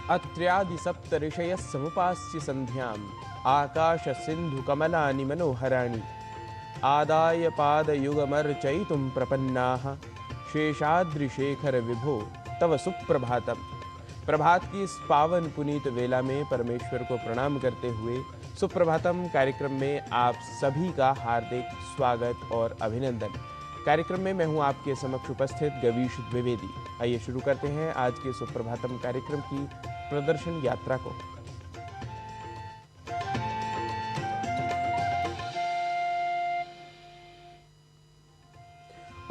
अत्र्यादि सप्त ऋषयः समुपास्य संध्याम् आकाश सिंधु कमलानि मनोहराणि आदाय पादयुगमर्चयितुं प्रपन्नाः शेषाद्रिशेखर विभो तव सुप्रभातम्। प्रभात की इस पावन पुनीत वेला में परमेश्वर को प्रणाम करते हुए सुप्रभातम कार्यक्रम में आप सभी का हार्दिक स्वागत और अभिनंदन। कार्यक्रम में मैं हूं आपके समक्ष उपस्थित गवीश द्विवेदी। आइए शुरू करते हैं आज के सुप्रभातम कार्यक्रम की प्रदर्शन यात्रा को।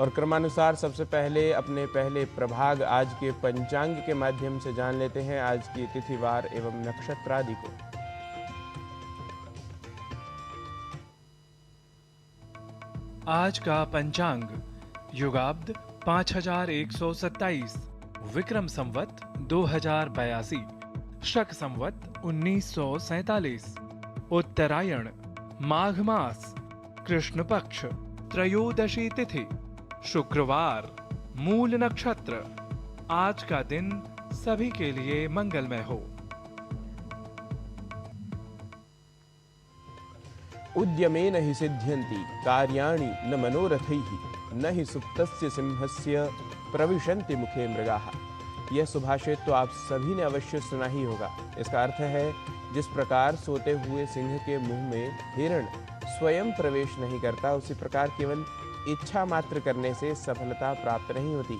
और क्रमानुसार सबसे पहले अपने पहले प्रभाग आज के पंचांग के माध्यम से जान लेते हैं आज की तिथिवार एवं नक्षत्र आदि को। आज का पंचांग युगाब्द 5127, विक्रम संवत 2082, शक संवत 1947, उत्तरायण, माघ मास, कृष्ण पक्ष, त्रयोदशी तिथि, शुक्रवार, मूल नक्षत्र। आज का दिन सभी के लिए मंगलमय हो। उद्यमेन हि सिद्ध्यन्ति कार्याणि न मनोरथैः न हि सुप्तस्य सिंहस्य प्रविशन्ति मुखे मृगाः। यह सुभाषित तो आप सभी ने अवश्य सुना ही होगा। इसका अर्थ है, जिस प्रकार सोते हुए सिंह के मुंह में हिरण स्वयं प्रवेश नहीं करता, उसी प्रकार केवल इच्छा मात्र करने से सफलता प्राप्त नहीं होती।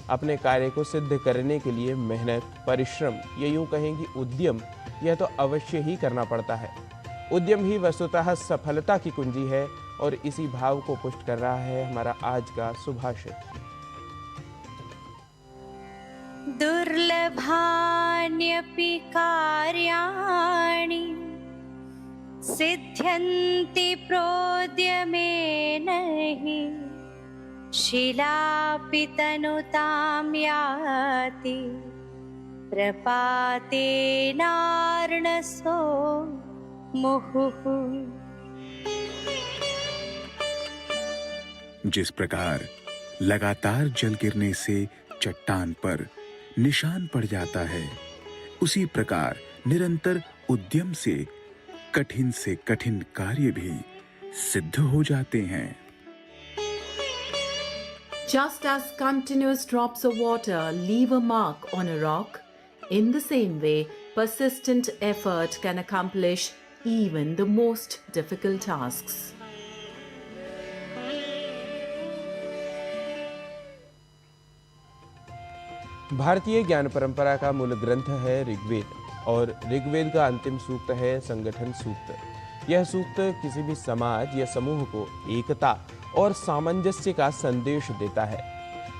अपने कार्य को सिद्ध करने के लिए मेहनत, परिश्रम, ये यूं कहें कि उद्यम, यह तो अवश्य ही करना पड़ता है। उद्यम ही वस्तुतः सफलता की कुंजी है और इसी भाव को पुष्ट कर रहा है हमारा आज का सुभाषित। दुर्लभान्यपि कार्याणि सिद्ध्यन्ति प्रोद्यमेन हि शिलापि तनुतां याति प्रपातेनार्णसो मुहुः। जिस प्रकार लगातार जल गिरने से चट्टान पर निशान पड़ जाता है, उसी प्रकार निरंतर उद्यम से कठिन कार्य भी सिद्ध हो जाते हैं। Just as continuous drops of water leave a mark on a rock, in the same way, persistent effort can accomplish even the most difficult tasks. भारतीय ज्ञान परंपरा का मूल ग्रंथ है ऋग्वेद और ऋग्वेद का अंतिम सूक्त है संगठन सूक्त। यह सूक्त किसी भी समाज या समूह को एकता और सामंजस्य का संदेश देता है।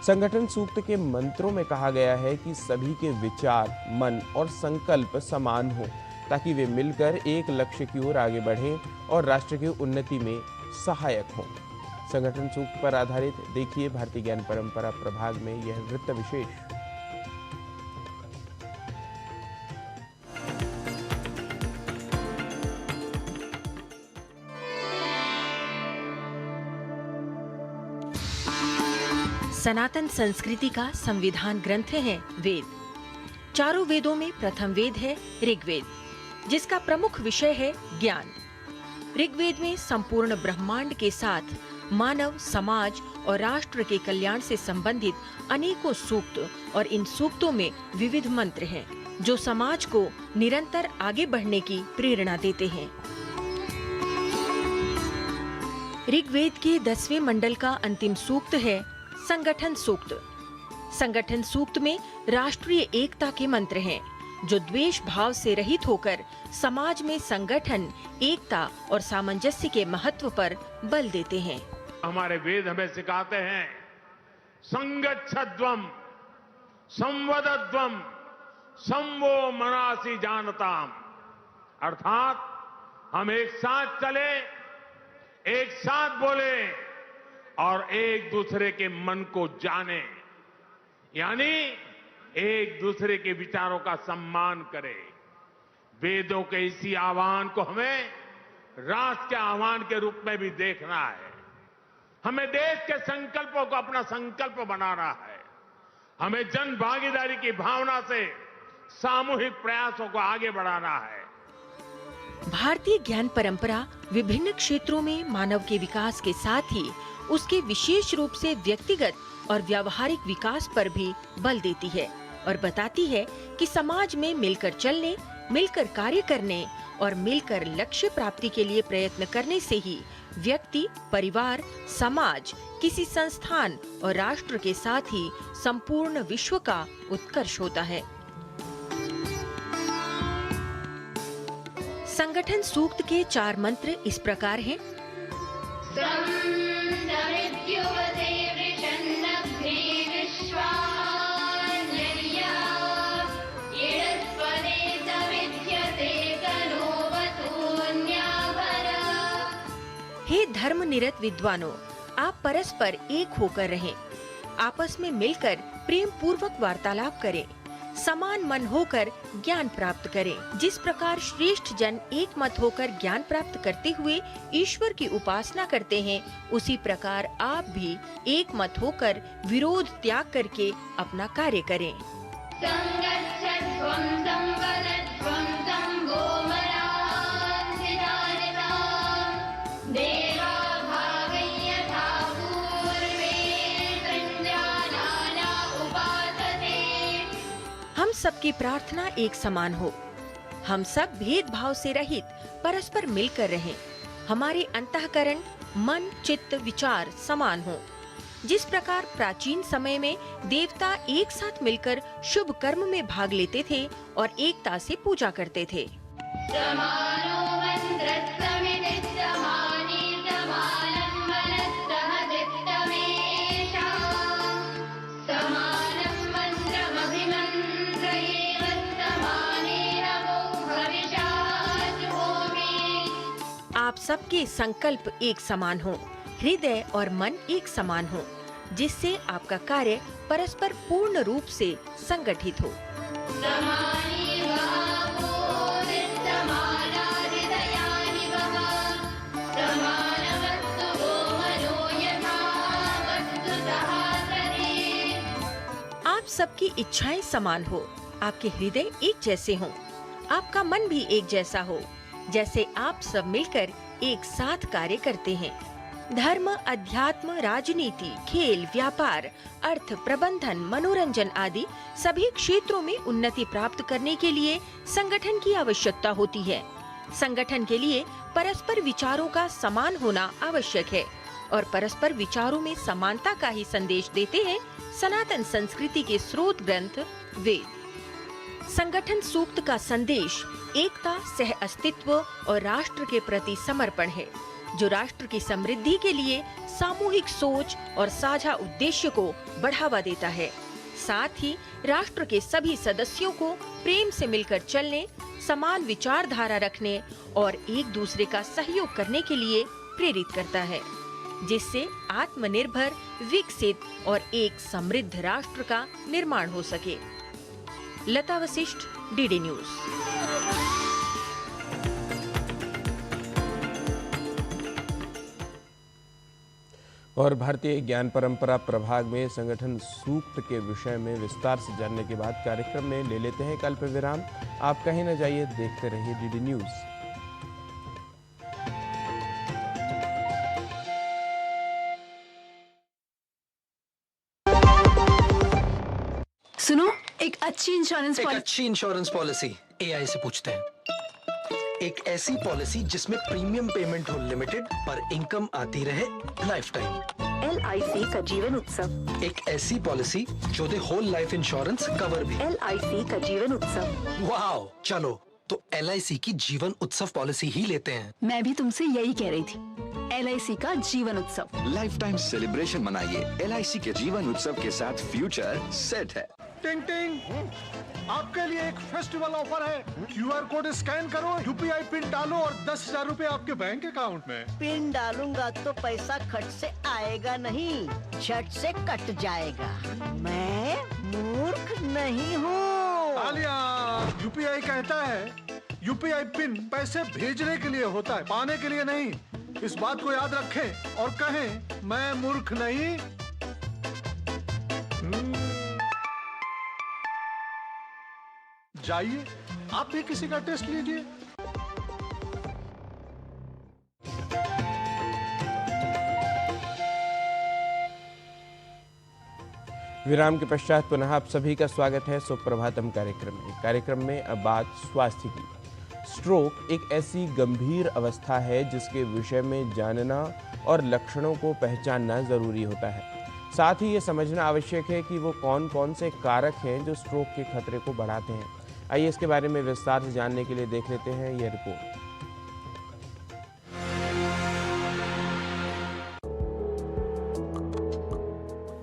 संगठन सूक्त के मंत्रों में कहा गया है कि सभी के विचार, मन और संकल्प समान हो ताकि वे मिलकर एक लक्ष्य की ओर आगे बढ़ें और राष्ट्र की उन्नति में सहायक हों। संगठन सूक्त पर आधारित देखिए भारतीय ज्ञान परंपरा प्रभाग में यह वृत्त विशेष। सनातन संस्कृति का संविधान ग्रंथ है वेद। चारों वेदों में प्रथम वेद है ऋग्वेद, जिसका प्रमुख विषय है ज्ञान। ऋग्वेद में संपूर्ण ब्रह्मांड के साथ मानव, समाज और राष्ट्र के कल्याण से संबंधित अनेकों सूक्त और इन सूक्तों में विविध मंत्र हैं, जो समाज को निरंतर आगे बढ़ने की प्रेरणा देते हैं। ऋग्वेद के 10वें मंडल का अंतिम सूक्त है संगठन सूक्त। संगठन सूक्त में राष्ट्रीय एकता के मंत्र हैं, जो द्वेष भाव से रहित होकर समाज में संगठन, एकता और सामंजस्य के महत्व पर बल देते हैं। हमारे वेद हमें सिखाते हैं संगच्छध्वम संवदध्वम संवो मनासी जानताम, अर्थात हम एक साथ चले, एक साथ बोले और एक दूसरे के मन को जाने, यानी एक दूसरे के विचारों का सम्मान करें। वेदों के इसी आह्वान को हमें राष्ट्र के आह्वान के रूप में भी देखना है। हमें देश के संकल्पों को अपना संकल्प बनाना है। हमें जन भागीदारी की भावना से सामूहिक प्रयासों को आगे बढ़ाना है। भारतीय ज्ञान परंपरा विभिन्न क्षेत्रों में मानव के विकास के साथ ही उसके विशेष रूप से व्यक्तिगत और व्यावहारिक विकास पर भी बल देती है और बताती है कि समाज में मिलकर चलने, मिलकर कार्य करने और मिलकर लक्ष्य प्राप्ति के लिए प्रयत्न करने से ही व्यक्ति, परिवार, समाज, किसी संस्थान और राष्ट्र के साथ ही संपूर्ण विश्व का उत्कर्ष होता है। संगठन सूक्त के 4 मंत्र इस प्रकार हैं। हे धर्मनिरत विद्वानों, आप परस्पर एक होकर रहें, आपस में मिलकर प्रेम पूर्वक वार्तालाप करें, समान मन होकर ज्ञान प्राप्त करें। जिस प्रकार श्रेष्ठ जन एक मत होकर ज्ञान प्राप्त करते हुए ईश्वर की उपासना करते हैं, उसी प्रकार आप भी एक मत होकर विरोध त्याग करके अपना कार्य करें। हम सबकी प्रार्थना एक समान हो, हम सब भेदभाव से रहित परस्पर मिलकर रहें, हमारे अंतःकरण, मन, चित्त, विचार समान हो। जिस प्रकार प्राचीन समय में देवता एक साथ मिलकर शुभ कर्म में भाग लेते थे और एकता से पूजा करते थे। आप सबके संकल्प एक समान हो, हृदय और मन एक समान हो, जिससे आपका कार्य परस्पर पूर्ण रूप से संगठित हो। आप सबकी इच्छाएं समान हो, आपके हृदय एक जैसे हों, आपका मन भी एक जैसा हो, जैसे आप सब मिलकर एक साथ कार्य करते हैं। धर्म, अध्यात्म, राजनीति, खेल, व्यापार, अर्थ, प्रबंधन, मनोरंजन आदि सभी क्षेत्रों में उन्नति प्राप्त करने के लिए संगठन की आवश्यकता होती है। संगठन के लिए परस्पर विचारों का समान होना आवश्यक है और परस्पर विचारों में समानता का ही संदेश देते हैं सनातन संस्कृति के स्रोत ग्रंथ वेद। संगठन सूक्त का संदेश एकता, सह अस्तित्व और राष्ट्र के प्रति समर्पण है, जो राष्ट्र की समृद्धि के लिए सामूहिक सोच और साझा उद्देश्य को बढ़ावा देता है। साथ ही राष्ट्र के सभी सदस्यों को प्रेम से मिलकर चलने, समान विचारधारा रखने और एक दूसरे का सहयोग करने के लिए प्रेरित करता है, जिससे आत्मनिर्भर, विकसित और एक समृद्ध राष्ट्र का निर्माण हो सके। लता वशिष्ठ, डीडी न्यूज। और भारतीय ज्ञान परंपरा प्रभाग में संगठन सूक्त के विषय में विस्तार से जानने के बाद कार्यक्रम में ले लेते हैं कल्प विराम। आप कहीं न जाइए, देखते रहिए डीडी न्यूज। सुनो, एक अच्छी इंश्योरेंस पॉलिसी एआई से पूछते हैं। एक ऐसी पॉलिसी जिसमें प्रीमियम पेमेंट हो लिमिटेड पर इनकम आती रहे लाइफ टाइम। LIC का जीवन उत्सव। एक ऐसी पॉलिसी जो दे होल लाइफ इंश्योरेंस कवर भी। LIC का जीवन उत्सव। वाओ, चलो तो LIC की जीवन उत्सव पॉलिसी ही लेते हैं। मैं भी तुमसे यही कह रही थी, LIC का जीवन उत्सव। लाइफ टाइम सेलिब्रेशन मनाइए LIC के जीवन उत्सव के साथ, फ्यूचर सेट है। टिंग टिंग, आपके लिए एक फेस्टिवल ऑफर है। QR कोड स्कैन करो, UPI पिन डालो और 10,000 रुपए आपके बैंक अकाउंट में। पिन डालूंगा तो पैसा खट से आएगा नहीं, झट से कट जाएगा। मैं मूर्ख नहीं हूँ। आलिया, UPI कहता है UPI पिन पैसे भेजने के लिए होता है, पाने के लिए नहीं। इस बात को याद रखें और कहें, मैं मूर्ख नहीं। जाइए आप भी किसी का टेस्ट लीजिए। विराम के पश्चात पुनः आप सभी का स्वागत है सुप्रभातम कार्यक्रम में अब बात स्वास्थ्य की। स्ट्रोक एक ऐसी गंभीर अवस्था है जिसके विषय में जानना और लक्षणों को पहचानना जरूरी होता है। साथ ही ये समझना आवश्यक है कि वो कौन कौन से कारक हैं जो स्ट्रोक के खतरे को बढ़ाते हैं। आइए इसके बारे में विस्तार से जानने के लिए देख लेते हैं यह रिपोर्ट।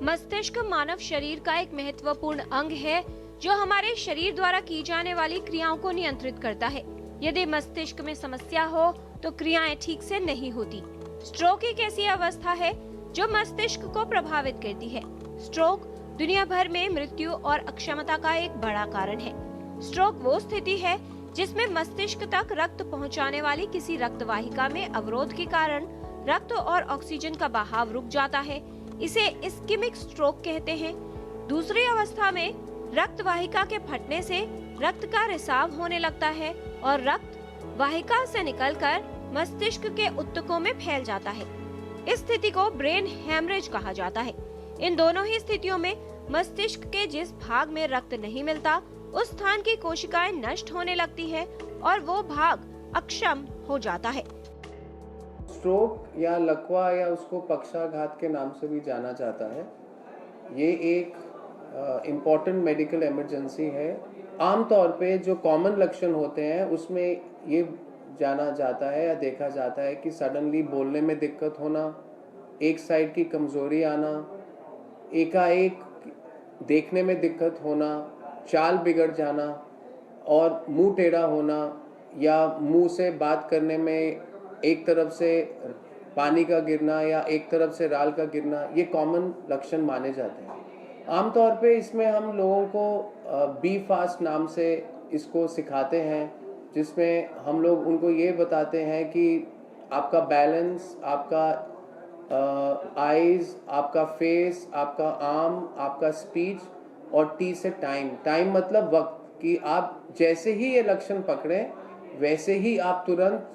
मस्तिष्क मानव शरीर का एक महत्वपूर्ण अंग है जो हमारे शरीर द्वारा की जाने वाली क्रियाओं को नियंत्रित करता है। यदि मस्तिष्क में समस्या हो तो क्रियाएं ठीक से नहीं होती। स्ट्रोक एक ऐसी अवस्था है जो मस्तिष्क को प्रभावित करती है। स्ट्रोक दुनिया भर में मृत्यु और अक्षमता का एक बड़ा कारण है। स्ट्रोक वो स्थिति है जिसमें मस्तिष्क तक रक्त पहुंचाने वाली किसी रक्त वाहिका में अवरोध के कारण रक्त और ऑक्सीजन का बहाव रुक जाता है। इसे इस्कीमिक स्ट्रोक कहते हैं। दूसरी अवस्था में रक्त वाहिका के फटने से रक्त का रिसाव होने लगता है और रक्त वाहिका से निकलकर मस्तिष्क के ऊतकों में फैल जाता है। इस स्थिति को ब्रेन हेमरेज कहा जाता है। इन दोनों ही स्थितियों में मस्तिष्क के जिस भाग में रक्त नहीं मिलता उस स्थान की कोशिकाएं नष्ट होने लगती है और वो भाग अक्षम हो जाता है। स्ट्रोक या लकवा या उसको पक्षाघात के नाम से भी जाना जाता है। ये एक इम्पॉर्टेंट मेडिकल इमरजेंसी है। आमतौर पे जो कॉमन लक्षण होते हैं उसमें ये जाना जाता है या देखा जाता है कि सडनली बोलने में दिक्कत होना, एक साइड की कमज़ोरी आना, एकाएक देखने में दिक्कत होना, चाल बिगड़ जाना और मुंह टेढ़ा होना या मुंह से बात करने में एक तरफ से पानी का गिरना या एक तरफ से राल का गिरना, ये कॉमन लक्षण माने जाते हैं। आमतौर पे इसमें हम लोगों को बी फास्ट नाम से इसको सिखाते हैं, जिसमें हम लोग उनको ये बताते हैं कि आपका बैलेंस, आपका आईज, आपका फेस, आपका आर्म, आपका स्पीच और टी से टाइम मतलब वक्त, कि आप जैसे ही ये लक्षण पकड़ें वैसे ही आप तुरंत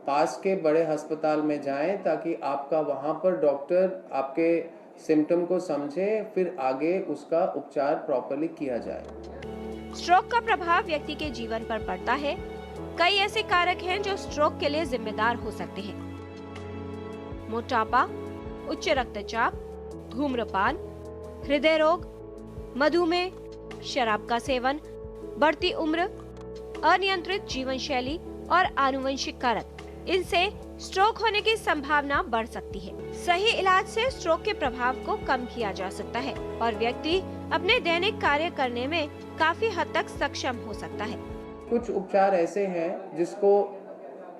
पास के बड़े अस्पताल में जाएं ताकि आपका वहाँ पर डॉक्टर आपके सिम्टम को समझे, फिर आगे उसका उपचार प्रॉपर्ली किया जाए। स्ट्रोक का प्रभाव व्यक्ति के जीवन पर पड़ता है। कई ऐसे कारक हैं जो स्ट्रोक के लिए जिम्मेदार हो सकते हैं। मोटापा, उच्च रक्तचाप, धूम्रपान, हृदय रोग, मधुमेह, शराब का सेवन, बढ़ती उम्र, अनियंत्रित जीवन शैली और आनुवंशिक कारक। इनसे स्ट्रोक होने की संभावना बढ़ सकती है। सही इलाज से स्ट्रोक के प्रभाव को कम किया जा सकता है और व्यक्ति अपने दैनिक कार्य करने में काफी हद तक सक्षम हो सकता है। कुछ उपचार ऐसे हैं जिसको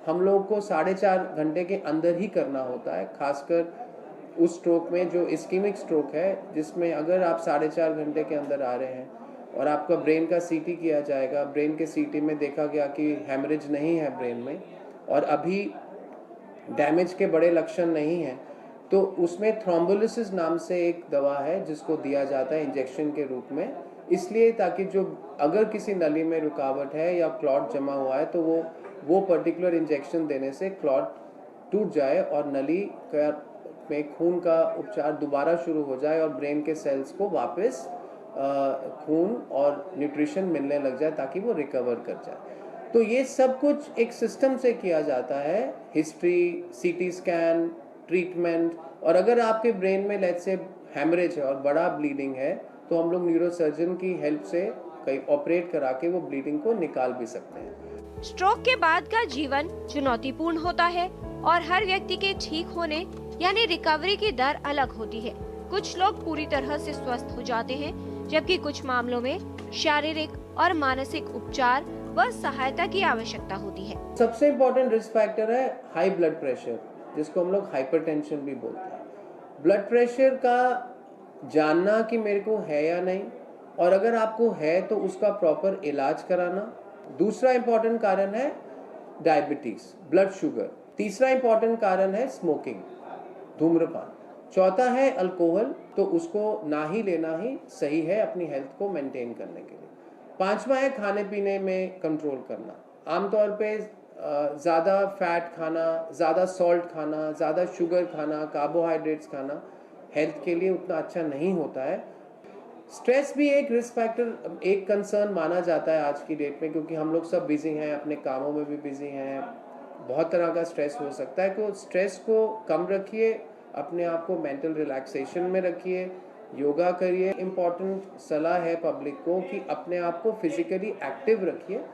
हम लोग को 4.5 घंटे के अंदर ही करना होता है, खासकर उस स्ट्रोक में जो इस्कीमिक स्ट्रोक है, जिसमें अगर आप 4.5 घंटे के अंदर आ रहे हैं और आपका ब्रेन का सीटी किया जाएगा। ब्रेन के सीटी में देखा गया कि हेमरेज नहीं है ब्रेन में और अभी डैमेज के बड़े लक्षण नहीं हैं, तो उसमें थ्रोम्बोलिसिस नाम से एक दवा है जिसको दिया जाता है इंजेक्शन के रूप में, इसलिए ताकि जो अगर किसी नली में रुकावट है या क्लॉट जमा हुआ है तो वो पर्टिकुलर इंजेक्शन देने से क्लॉट टूट जाए और नली में खून का उपचार दोबारा शुरू हो जाए और ब्रेन के सेल्स को वापस खून और न्यूट्रिशन मिलने लग जाए ताकि वो रिकवर कर जाए। तो ये सब कुछ एक सिस्टम से किया जाता है, हिस्ट्री, सीटी स्कैन, ट्रीटमेंट, और अगर आपके ब्रेन में लेट्स से हेमरेज है और बड़ा ब्लीडिंग है तो हम लोग न्यूरोसर्जन की हेल्प से कहीं ऑपरेट करा के वो ब्लीडिंग को निकाल भी सकते हैं। स्ट्रोक के बाद का जीवन चुनौतीपूर्ण होता है और हर व्यक्ति के ठीक होने यानी रिकवरी की दर अलग होती है। कुछ लोग पूरी तरह से स्वस्थ हो जाते हैं, जबकि कुछ मामलों में शारीरिक और मानसिक उपचार व सहायता की आवश्यकता होती है। सबसे इम्पोर्टेंट रिस्क फैक्टर है हाई ब्लड प्रेशर, जिसको हम लोग हाइपरटेंशन भी बोलते हैं। ब्लड प्रेशर का जानना कि मेरे को है या नहीं, और अगर आपको है तो उसका प्रॉपर इलाज कराना। दूसरा इम्पोर्टेंट कारण है डायबिटीज, ब्लड शुगर। तीसरा इम्पोर्टेंट कारण है स्मोकिंग, धूम्रपान। चौथा है अल्कोहल, तो उसको ना ही लेना ही सही है अपनी हेल्थ को मेंटेन करने के लिए। 5वां है खाने पीने में कंट्रोल करना। आमतौर पे ज़्यादा फैट खाना, ज़्यादा सॉल्ट खाना, ज़्यादा शुगर खाना, कार्बोहाइड्रेट्स खाना हेल्थ के लिए उतना अच्छा नहीं होता है। स्ट्रेस भी एक रिस्क फैक्टर, एक कंसर्न माना जाता है आज की डेट में, क्योंकि हम लोग सब बिजी हैं, अपने कामों में भी बिजी हैं, बहुत तरह का स्ट्रेस हो सकता है। तो स्ट्रेस को कम रखिए, अपने आप को मेंटल रिलैक्सेशन में रखिए, योगा करिए। इम्पॉर्टेंट सलाह है पब्लिक को कि अपने आप को फिजिकली एक्टिव रखिए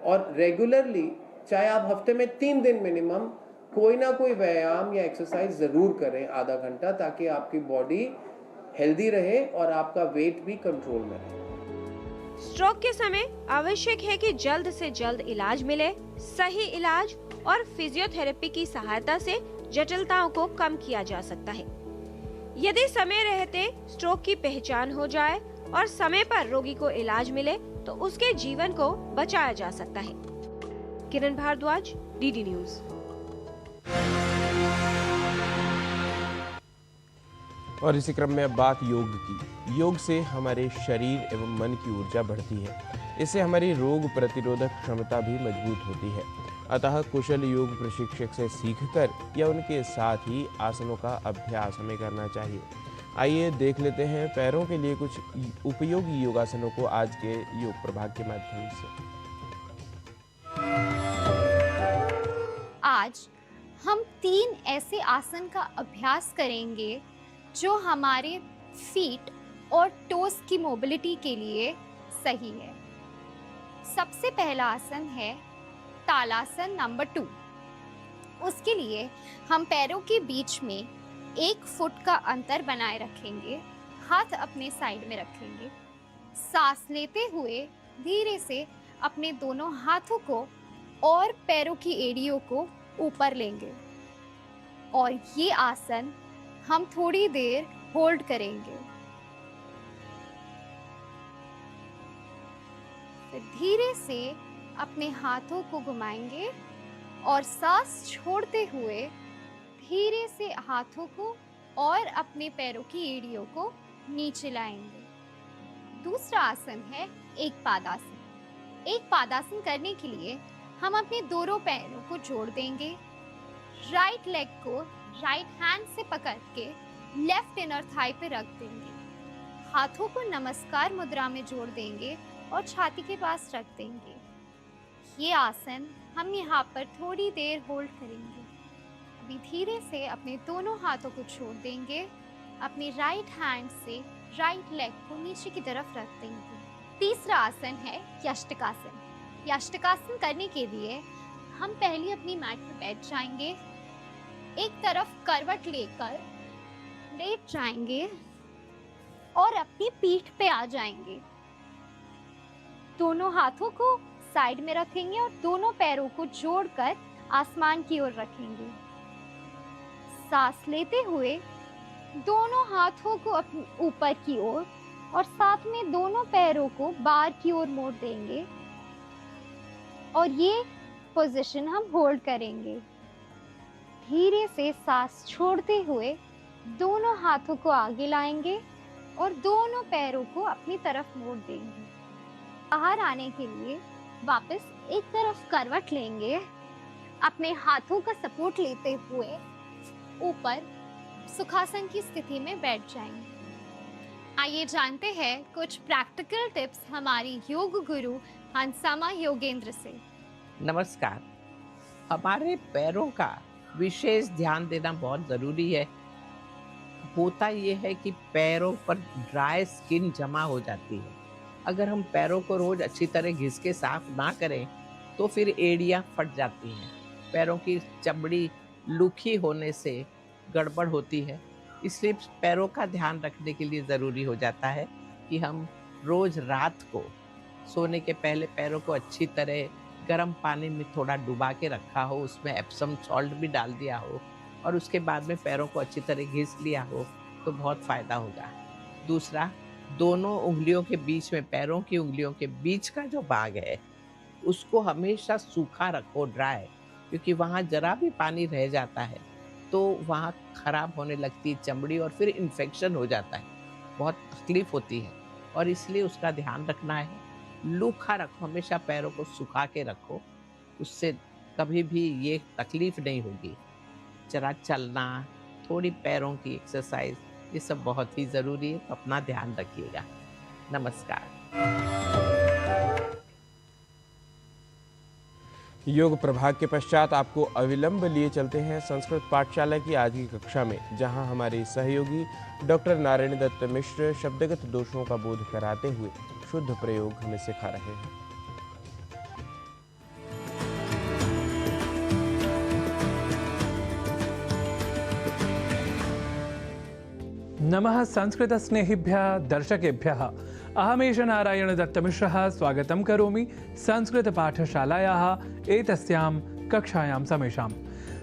और रेगुलरली, चाहे आप हफ्ते में 3 दिन मिनिमम कोई ना कोई व्यायाम या एक्सरसाइज ज़रूर करें आधा घंटा, ताकि आपकी बॉडी हेल्दी रहे और आपका वेट भी कंट्रोल में रहे। स्ट्रोक के समय आवश्यक है कि जल्द से जल्द इलाज मिले। सही इलाज और फिजियोथेरेपी की सहायता से जटिलताओं को कम किया जा सकता है। यदि समय रहते स्ट्रोक की पहचान हो जाए और समय पर रोगी को इलाज मिले तो उसके जीवन को बचाया जा सकता है। किरण भारद्वाज, डीडी न्यूज। और इसी क्रम में अब बात योग की। योग से हमारे शरीर एवं मन की ऊर्जा बढ़ती है। इससे हमारी रोग प्रतिरोधक क्षमता भी मजबूत होती है। अतः कुशल योग प्रशिक्षक से सीखकर या उनके साथ ही आसनों का अभ्यास हमें करना चाहिए। आइए देख लेते हैं पैरों के लिए कुछ उपयोगी योगासनों को आज के योग प्रभाग के माध्यम से। आज हम 3 ऐसे आसन का अभ्यास करेंगे जो हमारे फीट और टोस की मोबिलिटी के लिए सही है। सबसे पहला आसन है तालासन नंबर 2। उसके लिए हम पैरों के बीच में 1 फुट का अंतर बनाए रखेंगे, हाथ अपने साइड में रखेंगे। सांस लेते हुए धीरे से अपने दोनों हाथों को और पैरों की एड़ियों को ऊपर लेंगे और ये आसन हम थोड़ी देर होल्ड करेंगे। फिर धीरे से अपने हाथों को घुमाएंगे और सांस छोड़ते हुए धीरे से हाथों को और अपने पैरों की एड़ियों को नीचे लाएंगे। दूसरा आसन है एक पादासन। एक पादासन करने के लिए हम अपने दोनों पैरों को जोड़ देंगे। राइट लेग को राइट हैंड से पकड़ के लेफ्ट इनर थाई पे रख देंगे। हाथों को नमस्कार मुद्रा में जोड़ देंगे और छाती के पास रख देंगे। ये आसन हम यहाँ पर थोड़ी देर होल्ड करेंगे। अभी धीरे से अपने दोनों हाथों को छोड़ देंगे। अपने राइट हैंड से राइट लेग को नीचे की तरफ रख देंगे। तीसरा आसन है यष्टकासन। यष्टकासन करने के लिए हम पहले अपनी मैट पर बैठ जाएंगे, एक तरफ करवट लेकर लेट जाएंगे और अपनी पीठ पे आ जाएंगे। दोनों हाथों को साइड में रखेंगे और दोनों पैरों को जोड़कर आसमान की ओर रखेंगे। सांस लेते हुए दोनों हाथों को अपने ऊपर की ओर और साथ में दोनों पैरों को बाहर की ओर मोड़ देंगे और ये पोजीशन हम होल्ड करेंगे। धीरे से सांस छोड़ते हुए दोनों हाथों को आगे लाएंगे और दोनों पैरों को अपनी तरफ मोड़ देंगे। बाहर आने के लिए वापस एक तरफ करवट लेंगे, अपने हाथों का सपोर्ट लेते हुए ऊपर सुखासन की स्थिति में बैठ जाएंगे। आइए जानते हैं कुछ प्रैक्टिकल टिप्स हमारी योग गुरु हंसामा योगेंद्र से। नमस्कार। हमारे पैरों का विशेष ध्यान देना बहुत ज़रूरी है। होता ये है कि पैरों पर ड्राई स्किन जमा हो जाती है। अगर हम पैरों को रोज़ अच्छी तरह घिस के साफ ना करें तो फिर एड़ियाँ फट जाती हैं। पैरों की चमड़ी लूखी होने से गड़बड़ होती है। इसलिए पैरों का ध्यान रखने के लिए ज़रूरी हो जाता है कि हम रोज़ रात को सोने के पहले पैरों को अच्छी तरह गर्म पानी में थोड़ा डुबा के रखा हो, उसमें एप्सम सॉल्ट भी डाल दिया हो और उसके बाद में पैरों को अच्छी तरह घिस लिया हो तो बहुत फ़ायदा होगा। दूसरा, दोनों उंगलियों के बीच में, पैरों की उंगलियों के बीच का जो भाग है उसको हमेशा सूखा रखो, ड्राई, क्योंकि वहाँ जरा भी पानी रह जाता है तो वहाँ ख़राब होने लगती है चमड़ी और फिर इन्फेक्शन हो जाता है, बहुत तकलीफ़ होती है और इसलिए उसका ध्यान रखना है। लूखा रखो, हमेशा पैरों को सुखा के रखो, उससे कभी भी ये तकलीफ नहीं होगी। जरा चलना, थोड़ी पैरों की एक्सरसाइज, ये सब बहुत ही ज़रूरी है, तो अपना ध्यान रखिएगा। नमस्कार। योग प्रभाग के पश्चात आपको अविलंब लिए चलते हैं संस्कृत पाठशाला की आज की कक्षा में, जहां हमारे सहयोगी डॉक्टर नारायण दत्त मिश्र शब्दगत दोषों का बोध कराते हुए शुद्ध प्रयोग हमें सिखा रहे हैं। नमः संस्कृत स्नेहिभ्यः दर्शकेभ्यः अहमेष नारायण दत्तमिश्रः स्वागतं करोमि संस्कृत पाठशालायाः एतस्यां कक्षायां समेषां।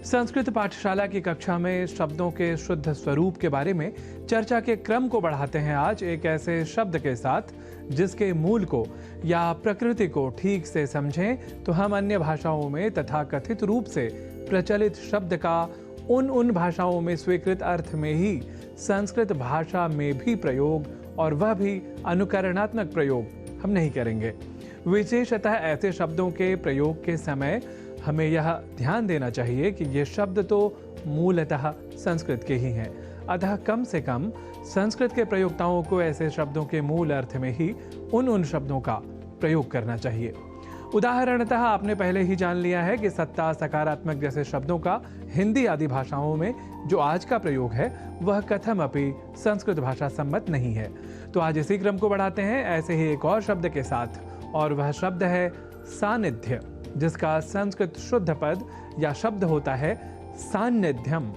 संस्कृत पाठशाला की कक्षा में शब्दों के शुद्ध स्वरूप के बारे में चर्चा के क्रम को बढ़ाते हैं आज एक ऐसे शब्द के साथ जिसके मूल को या प्रकृति को ठीक से समझें तो हम अन्य भाषाओं में तथा कथित रूप से प्रचलित शब्द का उन भाषाओं में स्वीकृत अर्थ में ही संस्कृत भाषा में भी प्रयोग, और वह भी अनुकरणात्मक प्रयोग हम नहीं करेंगे। विशेषतः ऐसे शब्दों के प्रयोग के समय हमें यह ध्यान देना चाहिए कि ये शब्द तो मूलतः संस्कृत के ही हैं, अतः कम से कम संस्कृत के प्रयोक्ताओं को ऐसे शब्दों के मूल अर्थ में ही उन शब्दों का प्रयोग करना चाहिए। उदाहरणतः आपने पहले ही जान लिया है कि सत्ता, सकारात्मक जैसे शब्दों का हिंदी आदि भाषाओं में जो आज का प्रयोग है वह कथम अपि संस्कृत भाषा सम्मत नहीं है। तो आज इसी क्रम को बढ़ाते हैं ऐसे ही एक और शब्द के साथ, और वह शब्द है सानिध्य, जिसका संस्कृत शुद्ध पद या शब्द होता है सान्निध्यम।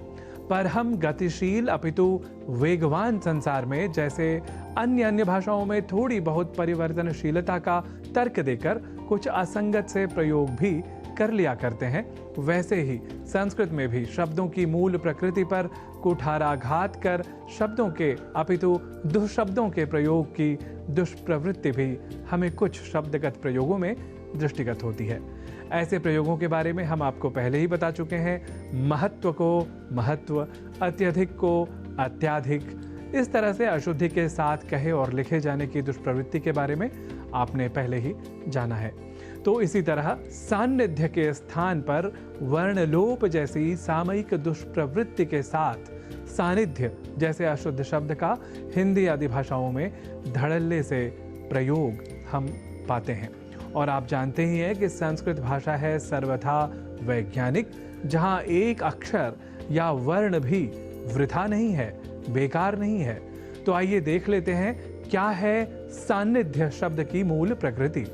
पर हम गतिशील अपितु वेगवान संसार में जैसे अन्य भाषाओं में थोड़ी बहुत परिवर्तनशीलता का तर्क देकर कुछ असंगत से प्रयोग भी कर लिया करते हैं, वैसे ही संस्कृत में भी शब्दों की मूल प्रकृति पर कुठाराघात कर शब्दों के अपितु दुष्शब्दों के प्रयोग की दुष्प्रवृत्ति भी हमें कुछ शब्दगत प्रयोगों में दृष्टिगत होती है। ऐसे प्रयोगों के बारे में हम आपको पहले ही बता चुके हैं। महत्व को महत्व, अत्यधिक को अत्याधिक, इस तरह से अशुद्धि के साथ कहे और लिखे जाने की दुष्प्रवृत्ति के बारे में आपने पहले ही जाना है। तो इसी तरह सान्निध्य के स्थान पर वर्णलोप जैसी सामयिक दुष्प्रवृत्ति के साथ सानिध्य जैसे अशुद्ध शब्द का हिंदी आदि भाषाओं में धड़ल्ले से प्रयोग हम पाते हैं। और आप जानते ही हैं कि संस्कृत भाषा है सर्वथा वैज्ञानिक, जहाँ एक अक्षर या वर्ण भी वृथा नहीं है, बेकार नहीं है। तो आइए देख लेते हैं क्या है सान्निध्य शब्द की मूल प्रकृति।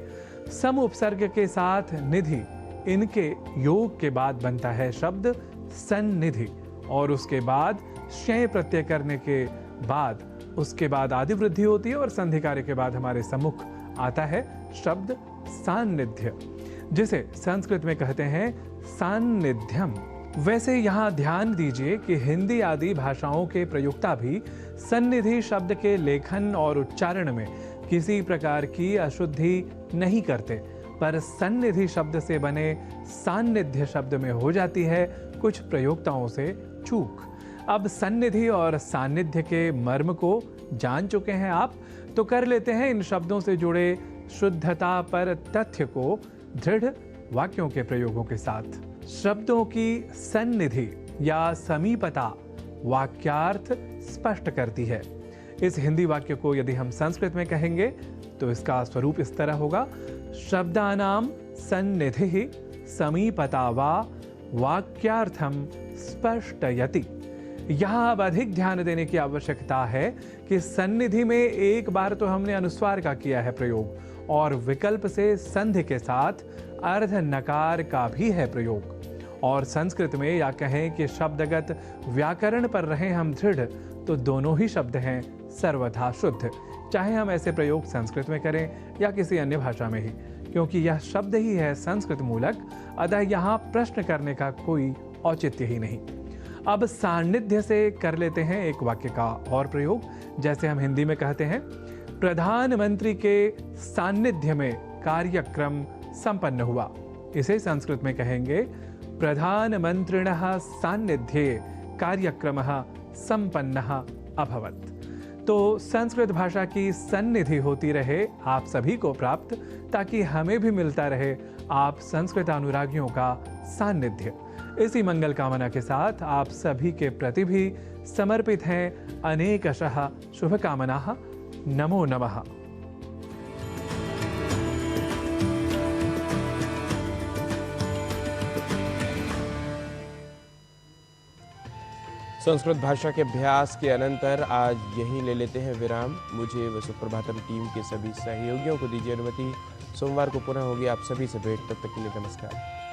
सम उपसर्ग के साथ निधि, इनके योग के बाद बनता है शब्द सन्निधि, और उसके बाद शय प्रत्यय करने के बाद उसके बाद आदि वृद्धि होती है और संधि कार्य के बाद हमारे सम्मुख आता है शब्द सान्निध्य, जिसे संस्कृत में कहते हैं सान्निध्यम। वैसे यहाँ ध्यान दीजिए कि हिंदी आदि भाषाओं के प्रयोक्ता भी सन्निधि शब्द के लेखन और उच्चारण में किसी प्रकार की अशुद्धि नहीं करते, पर सन्निधि शब्द से बने सान्निध्य शब्द में हो जाती है कुछ प्रयोक्ताओं से चूक। अब सन्निधि और सान्निध्य के मर्म को जान चुके हैं आप, तो कर लेते हैं इन शब्दों से जुड़े शुद्धता पर तथ्य को दृढ़ वाक्यों के प्रयोगों के साथ। शब्दों की सन्निधि या समीपता वाक्यार्थ स्पष्ट करती है। इस हिंदी वाक्य को यदि हम संस्कृत में कहेंगे तो इसका स्वरूप इस तरह होगा, शब्दानाम सन्निधि समीपता वा वाक्यार्थम स्पष्टयति। यहाँ अब अधिक ध्यान देने की आवश्यकता है कि सन्निधि में एक बार तो हमने अनुस्वार का किया है प्रयोग, और विकल्प से संधि के साथ अर्ध नकार का भी है प्रयोग। और संस्कृत में या कहें कि शब्दगत व्याकरण पर रहे हम दृढ़, तो दोनों ही शब्द हैं सर्वथा शुद्ध, चाहे हम ऐसे प्रयोग संस्कृत में करें या किसी अन्य भाषा में ही, क्योंकि यह शब्द ही है संस्कृत मूलक। अतः यहाँ प्रश्न करने का कोई औचित्य ही नहीं। अब सान्निध्य से कर लेते हैं एक वाक्य का और प्रयोग, जैसे हम हिंदी में कहते हैं, प्रधानमंत्री के सान्निध्य में कार्यक्रम संपन्न हुआ। इसे संस्कृत में कहेंगे, प्रधानमंत्रिणः सान्निध्ये कार्यक्रमः संपन्नः अभवत्। तो संस्कृत भाषा की सन्निधि होती रहे आप सभी को प्राप्त, ताकि हमें भी मिलता रहे आप संस्कृत अनुरागियों का सान्निध्य। इसी मंगल कामना के साथ आप सभी के प्रति भी समर्पित हैं अनेकशः शुभकामनाः। नमो नमः। संस्कृत भाषा के अभ्यास के अनंतर आज यहीं ले लेते हैं विराम। मुझे व सुप्रभातम टीम के सभी सहयोगियों को दीजिए अनुमति। सोमवार को पुनः होगी आप सभी से भेंट, तब तक के लिए नमस्कार।